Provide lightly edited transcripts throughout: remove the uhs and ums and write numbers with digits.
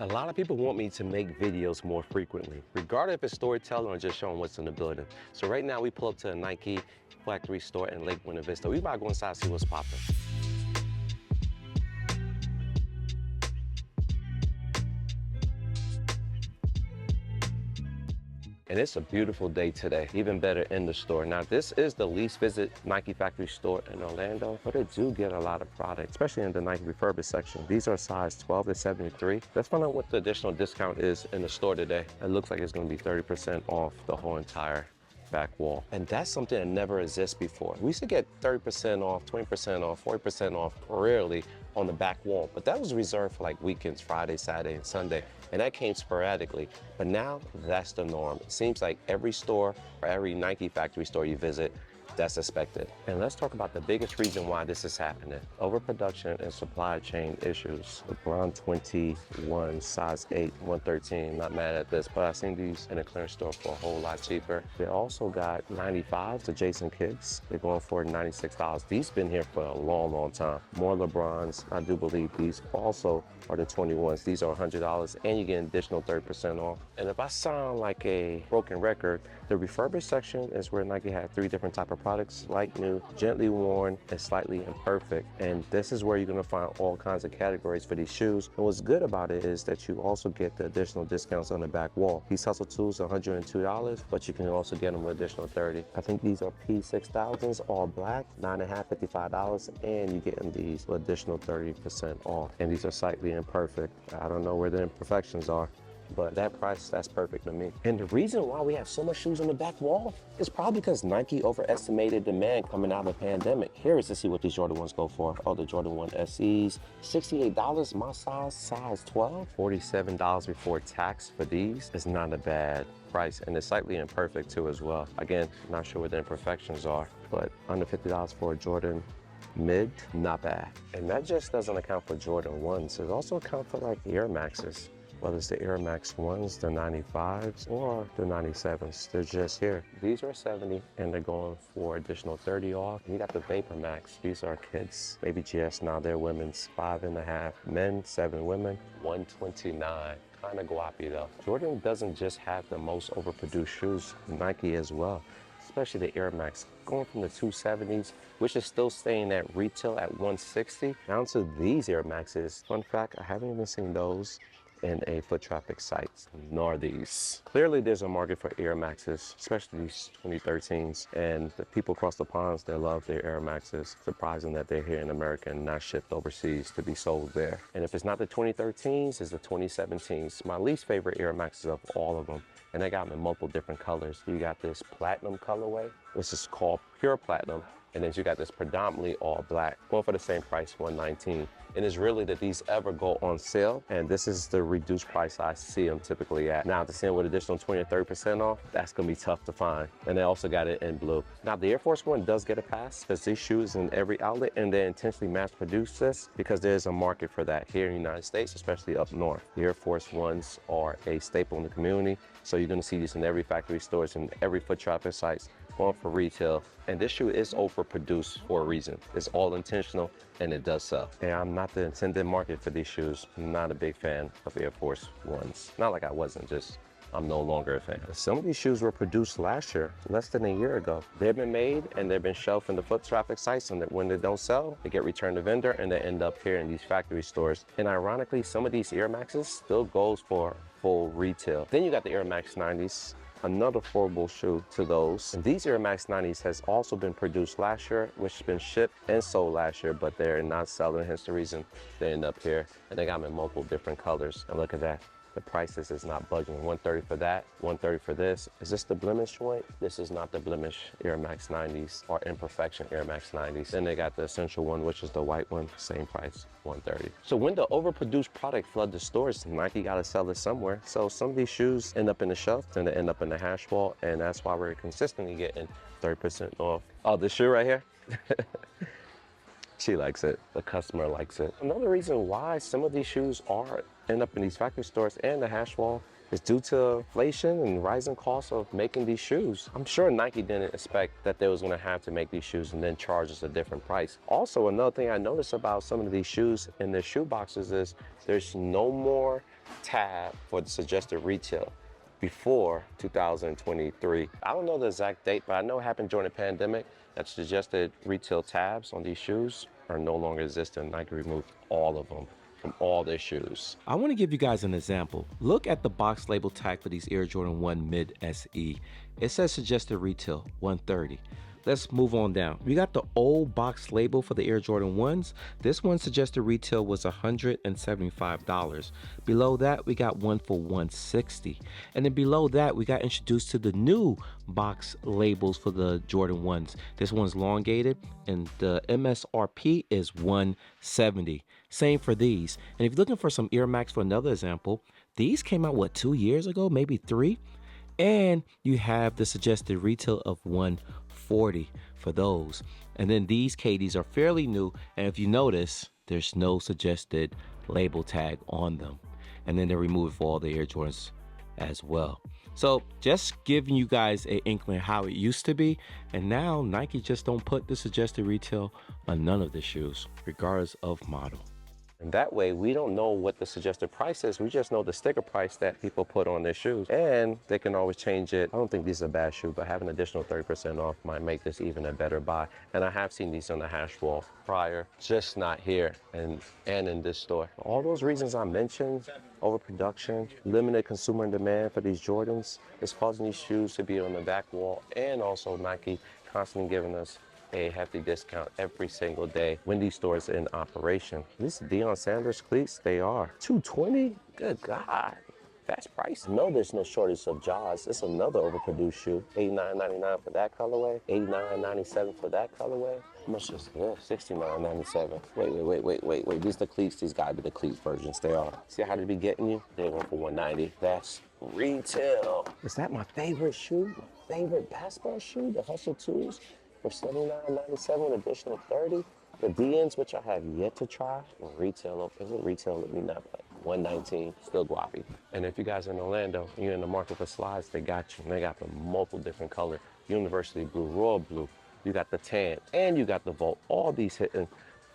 A lot of people want me to make videos more frequently, regardless if it's storytelling or just showing what's in the building. So right now we pull up to a Nike factory store in Lake Buena Vista. We might go inside and see what's popping. And it's a beautiful day today, even better in the store. Now, this is the least visit Nike factory store in Orlando, but it do get a lot of product, especially in the Nike Refurbished section. These are size 12 to 73. Let's find out what the additional discount is in the store today. It looks like it's gonna be 30% off the whole entire back wall. And that's something that never exists before. We used to get 30% off, 20% off, 40% off rarely on the back wall, but that was reserved for like weekends, Friday, Saturday, and Sunday. And that came sporadically, but now that's the norm. It seems like every store or every Nike factory store you visit, that's expected. And let's talk about the biggest reason why this is happening. Overproduction and supply chain issues. LeBron 21, size 8, 113. Not mad at this, but I've seen these in a clearance store for a whole lot cheaper. They also got 95s to Jason Kids. They're going for $96. These been here for a long, long time. More LeBrons. I do believe these also are the 21s. These are $100 and you get an additional 30% off. And if I sound like a broken record, the refurbished section is where Nike had 3 different types of products, like new, gently worn, and slightly imperfect. And this is where you're gonna find all kinds of categories for these shoes. And what's good about it is that you also get the additional discounts on the back wall. These hustle tools are $102, but you can also get them with additional 30. I think these are P6000s, all black, $9.5, $55, and you getting these with additional 30% off. And these are slightly imperfect. I don't know where the imperfections are, but that price, that's perfect to me. And the reason why we have so much shoes on the back wall is probably because Nike overestimated demand coming out of the pandemic. Here is to see what these Jordan 1s go for. Oh, the Jordan 1 SEs, $68, my size 12. $47 before tax for these is not a bad price, and it's slightly imperfect too as well. Again, not sure what the imperfections are, but under $50 for a Jordan mid, not bad. And that just doesn't account for Jordan 1s. It also accounts for like Air Maxes. Whether it's the Air Max 1s, the 95s, or the 97s, they're just here. These are 70, and they're going for additional 30 off. You got the Vapor Max. These are kids, baby GS, now they're women's, 5.5 men, 7 women, 129. Kind of guappy though. Jordan doesn't just have the most overproduced shoes, Nike as well, especially the Air Max, going from the 270s, which is still staying at retail at 160, down to these Air Maxes. Fun fact, I haven't even seen those in a foot traffic site, nor these. Clearly there's a market for Air Maxes, especially these 2013s, and the people across the ponds, they love their Air Maxes. Surprising that they're here in America and not shipped overseas to be sold there. And if it's not the 2013s, it's the 2017s. My least favorite Air Maxes of all of them, and they got them in multiple different colors. You got this platinum colorway, which is called pure platinum, and then you got this predominantly all black, going for the same price, $119. And it's really that these ever go on sale, and this is the reduced price I see them typically at. Now to see them with additional 20 or 30% off, that's gonna be tough to find. And they also got it in blue. Now the Air Force One does get a pass, because these shoes in every outlet, and they intentionally mass produce this because there's a market for that here in the United States, especially up north. The Air Force Ones are a staple in the community, so you're gonna see these in every factory stores and every foot traffic sites, going for retail. And this shoe is overproduced for a reason. It's all intentional, and it does sell. And I'm not the intended market for these shoes. I'm not a big fan of Air Force Ones. Not like I wasn't, just I'm no longer a fan. Some of these shoes were produced last year, less than a year ago. They've been made and they've been shelved in the foot traffic sites, and when they don't sell, they get returned to vendor and they end up here in these factory stores. And ironically, some of these Air Maxes still goes for full retail. Then you got the Air Max 90s, another affordable shoe to those. And these Air Max 90s has also been produced last year, which has been shipped and sold last year, but they're not selling, hence the reason they end up here. And they got them in multiple different colors. And look at that. The prices is not budging. $130 for that, $130 for this. Is this the blemish joint? This is not the blemish Air Max 90s or imperfection Air Max 90s. Then they got the essential one, which is the white one, same price, $130. So when the overproduced product flood the stores, Nike gotta sell it somewhere. So some of these shoes end up in the shelf, then they end up in the hash wall, and that's why we're consistently getting 30% off. Oh, this shoe right here? She likes it. The customer likes it. Another reason why some of these shoes end up in these factory stores and the hash wall is due to inflation and rising costs of making these shoes. I'm sure Nike didn't expect that they was gonna have to make these shoes and then charge us a different price. Also, another thing I noticed about some of these shoes in their shoe boxes is there's no more tab for the suggested retail before 2023. I don't know the exact date, but I know it happened during the pandemic that suggested retail tabs on these shoes are no longer existing. Nike removed all of them from all their shoes. I want to give you guys an example. Look at the box label tag for these Air Jordan 1 Mid SE. It says suggested retail 130. Let's move on down. We got the old box label for the Air Jordan 1s. This one suggested retail was $175. Below that, we got one for $160. And then below that, we got introduced to the new box labels for the Jordan 1s. This one's elongated and the MSRP is $170. Same for these. And if you're looking for some Air Max for another example, these came out, what, 2 years ago, maybe 3? And you have the suggested retail of $140 for those. And then these KDs are fairly new. And if you notice, there's no suggested label tag on them. And then they remove it for all the Air Jordans as well. So just giving you guys an inkling how it used to be. And now Nike just don't put the suggested retail on none of the shoes, regardless of model. And that way, we don't know what the suggested price is. We just know the sticker price that people put on their shoes. And they can always change it. I don't think these are a bad shoe, but having an additional 30% off might make this even a better buy. And I have seen these on the hash wall prior, just not here and in this store. All those reasons I mentioned, overproduction, limited consumer demand for these Jordans, is causing these shoes to be on the back wall. And also Nike constantly giving us a hefty discount every single day when these stores are in operation. These Deion Sanders cleats, they are $220. Good God, that's price. No, there's no shortage of Jaws. It's another overproduced shoe. $89.99 for that colorway. $89.97 for that colorway. How much is this? $69.97. Wait. These are the cleats. These gotta be the cleats versions. They are. See how they be getting you? They're going for $190. That's retail. Is that my favorite shoe? My favorite basketball shoe? The Hustle 2s? For $79.97, additional $30. The DNs, which I have yet to try, retail, is it retail? Let me not play. $119, still guappy. And if you guys are in Orlando, you're in the market for slides, they got you. And they got the multiple different color. University blue, royal blue. You got the tan, and you got the Volt. All these hitting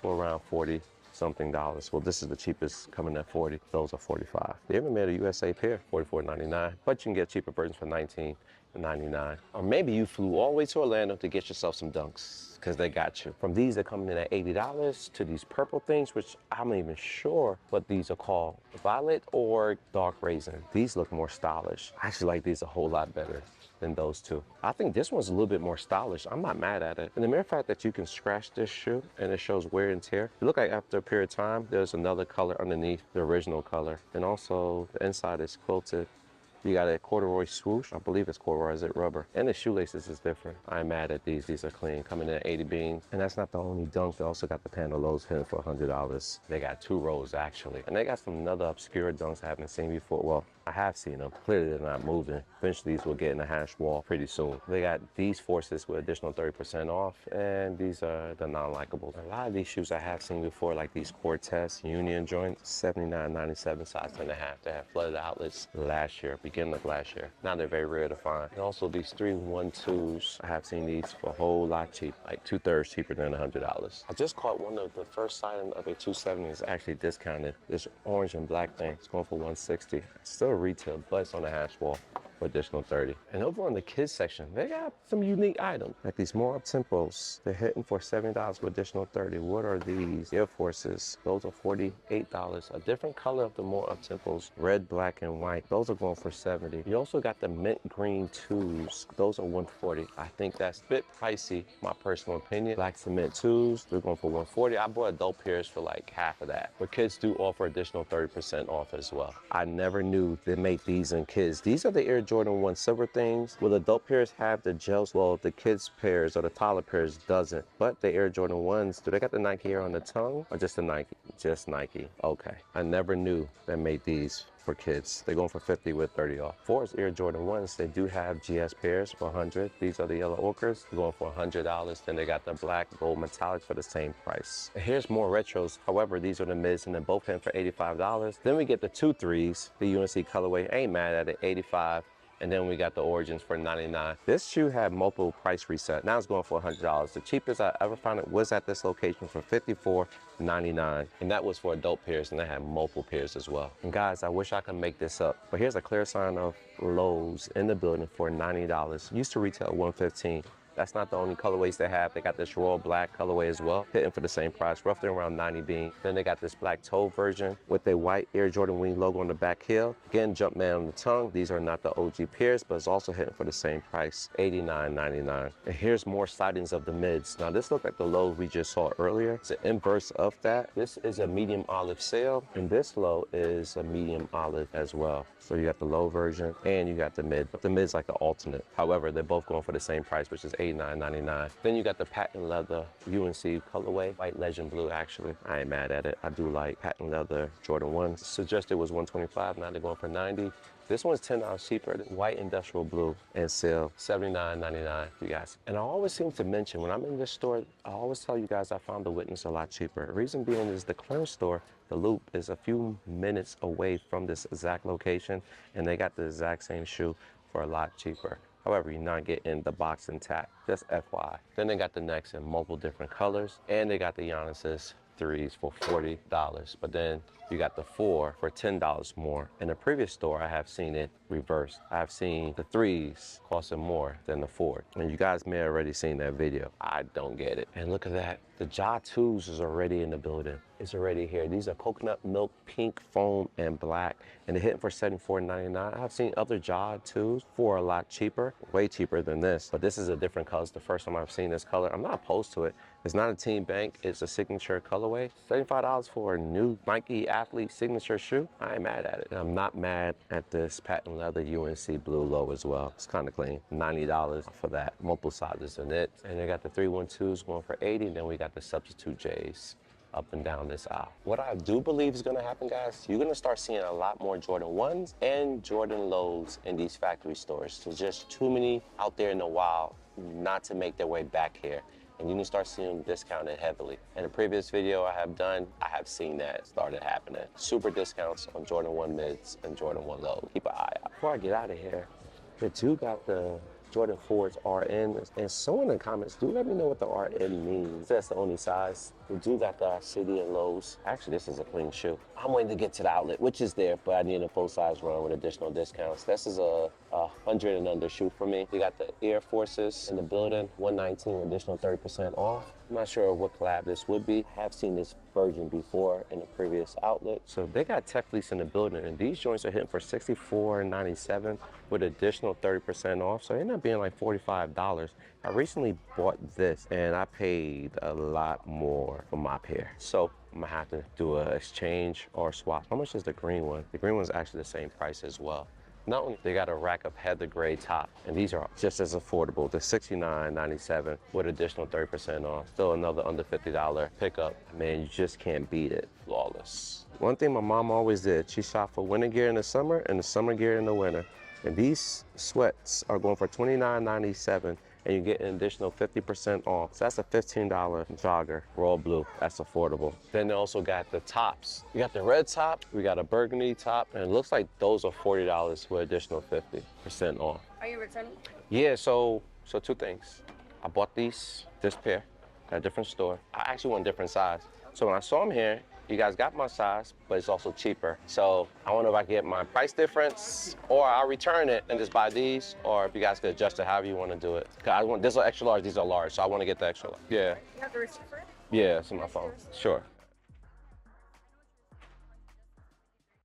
for around 40 something dollars. Well, this is the cheapest coming at 40. Those are 45. They even made a USA pair, $44.99, but you can get cheaper versions for $19.99. Or maybe you flew all the way to Orlando to get yourself some Dunks, because they got you. From these that come in at $80 to these purple things, which I'm not even sure what these are called, violet or dark raisin. These look more stylish. I actually like these a whole lot better than those two. I think this one's a little bit more stylish. I'm not mad at it. And the mere fact that you can scratch this shoe and it shows wear and tear, it look like after a period of time, there's another color underneath the original color. And also the inside is quilted. You got a corduroy swoosh. I believe it's corduroy, is it rubber? And the shoelaces is different. I'm mad at these. These are clean, coming in at 80 beans. And that's not the only Dunk. They also got the Panda Lows hitting for $100. They got 2 rows actually. And they got some other obscure Dunks I haven't seen before. Well, I have seen them. Clearly they're not moving. Eventually these will get in the hash wall pretty soon. They got these Forces with additional 30% off, and these are the non-likables. A lot of these shoes I have seen before, like these Cortez Union joints, $79.97, size 10.5. They had flooded outlets last year, beginning of last year. Now they're very rare to find. And also these 312s, I have seen these for a whole lot cheap, like 2/3 cheaper than $100. I just caught one of the first sign of a 270 is actually discounted. This orange and black thing, it's going for $160. It's still retail, but it's on the hash wall for additional 30. And over on the kids section, they got some unique items, like these more up-tempos. They're hitting for $70 with additional 30. What are these? Air Forces. Those are $48. A different color of the more up-tempos, red, black, and white. Those are going for $70. You also got the mint green 2s. Those are $140. I think that's a bit pricey, my personal opinion. Black cement 2s, they're going for $140. I bought adult pairs for like half of that. But kids do offer additional 30% off as well. I never knew they make these in kids. These are the Air Jordan 1 silver things. Will adult pairs have the gels? Well, the kids pairs or the toddler pairs doesn't. But the Air Jordan 1s, do they got the Nike Air on the tongue or just the Nike? Just Nike. Okay. I never knew they made these for kids. They're going for 50 with 30 off. For Air Jordan 1s, they do have GS pairs for 100. These are the yellow ochres. They're going for $100. Then they got the black gold metallics for the same price. And here's more retros. However, these are the mids and they're both hitting for $85. Then we get the 2 3s, the UNC colorway. Ain't mad at it, $85. And then we got the Origins for $99. This shoe had multiple price reset. Now it's going for $100. The cheapest I ever found it was at this location for $54.99. And that was for adult pairs, and they had multiple pairs as well. And guys, I wish I could make this up, but here's a clear sign of Lowe's in the building for $90. Used to retail $115. That's not the only colorways they have. They got this royal black colorway as well, hitting for the same price, roughly around 90 bean. Then they got this black toe version with a white Air Jordan Wing logo on the back heel. Again, Jumpman on the tongue. These are not the OG pairs, but it's also hitting for the same price, $89.99. And here's more sightings of the mids. Now this looked like the low we just saw earlier. It's an inverse of that. This is a medium olive sail, and this low is a medium olive as well. So you got the low version and you got the mid. The mid's like the alternate. However, they're both going for the same price, which is $89.99. Then you got the patent leather UNC colorway, white legend blue actually. I ain't mad at it. I do like patent leather Jordan 1. Suggested was $125, now they're going for $90. This one's $10 cheaper, white industrial blue and sale, $79.99 for you guys. And I always seem to mention when I'm in this store, I always tell you guys I found the Witness a lot cheaper. The reason being is the clearance store, the Loop, is a few minutes away from this exact location, and they got the exact same shoe for a lot cheaper. However, you're not getting the box intact, just FYI. Then they got the Necks in multiple different colors, and they got the Giannis's 3s for $40. But then you got the 4 for $10 more. In the previous store, I have seen it reversed. I have seen the 3s costing more than the 4. And you guys may have already seen that video. I don't get it. And look at that. The Ja 2s is already in the building. It's already here. These are coconut milk, pink, foam, and black. And they're hitting for $74.99. I've seen other Ja 2s for a lot cheaper, way cheaper than this. But this is a different color. It's the first time I've seen this color. I'm not opposed to it. It's not a Team Bank. It's a signature colorway. $75 for a new Nike athlete signature shoe. I ain't mad at it. And I'm not mad at this patent leather UNC blue low as well. It's kind of clean. $90 for that. Multiple sizes in it. And they got the 312s going for $80. Then we got the substitute J's up and down this aisle. What I do believe is gonna happen, guys, you're gonna start seeing a lot more Jordan 1s and Jordan lows in these factory stores. There's just too many out there in the wild not to make their way back here. And you can start seeing them discounted heavily. In a previous video I have done, I have seen that started happening. Super discounts on Jordan 1 mids and Jordan 1 lows. Keep an eye out. Before I get out of here, the two got the Jordan 4s RN, and someone in the comments, do let me know what the RN means. That's the only size. We do got the City and Lows. Actually, this is a clean shoe. I'm waiting to get to the outlet, which is there, but I need a full size run with additional discounts. This is a 100 and under shoe for me. We got the Air Forces in the building, $119, additional 30% off. I'm not sure what collab this would be. I have seen this version before in the previous outlet. So they got Tech Fleece in the building, and these joints are hitting for $64.97 with additional 30% off. So they end up being like $45. I recently bought this and I paid a lot more for my pair. So I'm gonna have to do an exchange or swap. How much is the green one? The green one's actually the same price as well. Not only they got a rack of heather gray top, and these are just as affordable. The $69.97 with additional 30% off. Still another under $50 pickup. Man, you just can't beat it. Flawless. One thing my mom always did, she shop for winter gear in the summer and the summer gear in the winter. And these sweats are going for $29.97, and you get an additional 50% off. So that's a $15 jogger, royal blue. That's affordable. Then they also got the tops. You got the red top, we got a burgundy top, and it looks like those are $40 with additional 50% off. Are you returning? Yeah, so two things. I bought this pair at a different store. I actually want a different size. So when I saw them here, you guys got my size, but it's also cheaper. So I wonder if I get my price difference, or I'll return it and just buy these, or if you guys could adjust it however you want to do it. Cause I want, this are extra large, these are large, so I want to get the extra large. Yeah. You have the receipt for it? Yeah, it's in my phone. Sure.